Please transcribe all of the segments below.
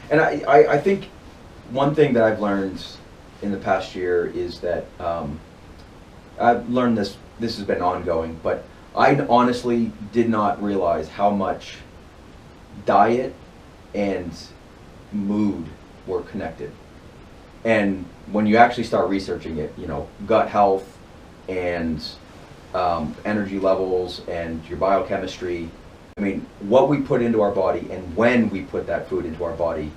And I think one thing that I've learned in the past year is that I've learned this has been ongoing, but I honestly did not realize how much diet and mood were connected. And when you actually start researching it, you know, gut health and energy levels and your biochemistry, I mean, what we put into our body and when we put that food into our body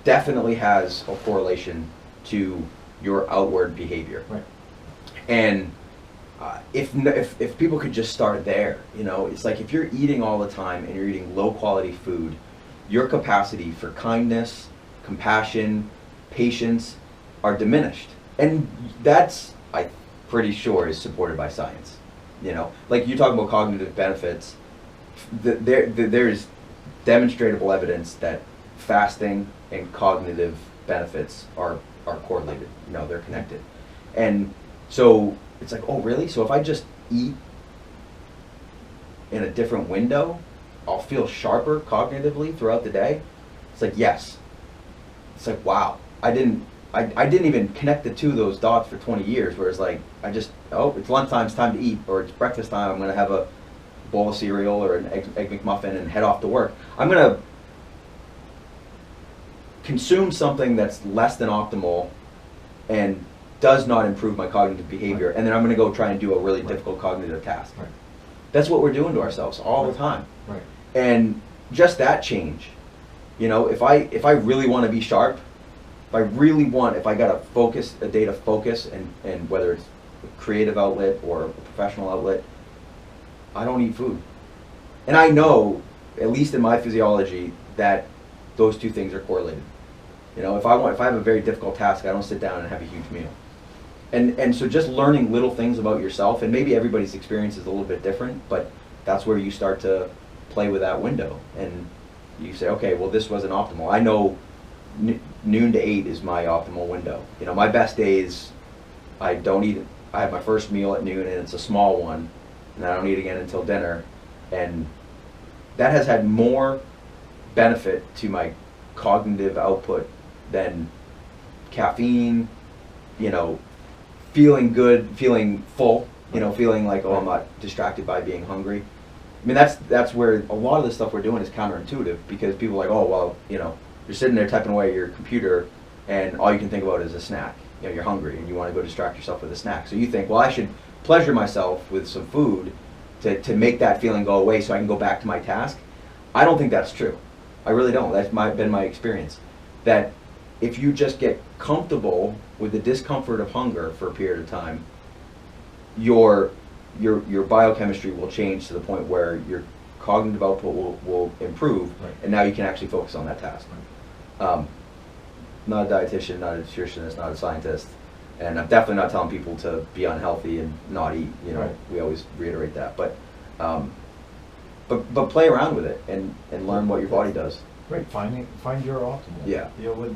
definitely has a correlation to your outward behavior. Right. And if people could just start there, you know, it's like if you're eating all the time and you're eating low quality food, your capacity for kindness, compassion, patience are diminished. And that's, I'm pretty sure, is supported by science. You know, like you talk about cognitive benefits, there's demonstrable evidence that fasting and cognitive benefits are correlated. You know, they're connected. And so it's like, oh really? So if I just eat in a different window, I'll feel sharper cognitively throughout the day? It's like, yes. It's like, wow. I didn't even connect the two of those dots for 20 years, where it's like, oh, it's lunchtime, it's time to eat, or it's breakfast time, I'm going to have a bowl of cereal or an egg McMuffin and head off to work. I'm going to consume something that's less than optimal and does not improve my cognitive behavior, right. And then I'm going to go try and do a really right. difficult cognitive task. Right. That's what we're doing to ourselves all right. the time. Right. And just that change, you know, if I really want to be sharp, if I got a day to focus, and whether it's a creative outlet or a professional outlet, I don't eat food. And I know, at least in my physiology, that those two things are correlated. You know, if I have a very difficult task, I don't sit down and have a huge meal. And so just learning little things about yourself, and maybe everybody's experience is a little bit different, but that's where you start to play with that window. And you say, okay, well, this wasn't optimal. I know noon to 8 is my optimal window. You know, my best days, I don't eat, I have my first meal at noon, and it's a small one, and I don't eat again until dinner. And that has had more benefit to my cognitive output than caffeine, you know, feeling good, feeling full, you know, feeling like, oh, I'm not distracted by being hungry. I mean, that's where a lot of the stuff we're doing is counterintuitive, because people are like, oh, well, you know, you're sitting there typing away at your computer and all you can think about is a snack. You know, you're hungry and you want to go distract yourself with a snack. So you think, well, I should pleasure myself with some food to make that feeling go away so I can go back to my task. I don't think that's true. I really don't. That's been my experience. That if you just get comfortable with the discomfort of hunger for a period of time, your biochemistry will change to the point where your cognitive output will improve, right. And now you can actually focus on that task. Right. Not a dietitian, not a nutritionist, not a scientist, and I'm definitely not telling people to be unhealthy and not eat. You know, right. We always reiterate that, but play around with it and learn what your body does. Right. Find your optimal. Yeah. You know,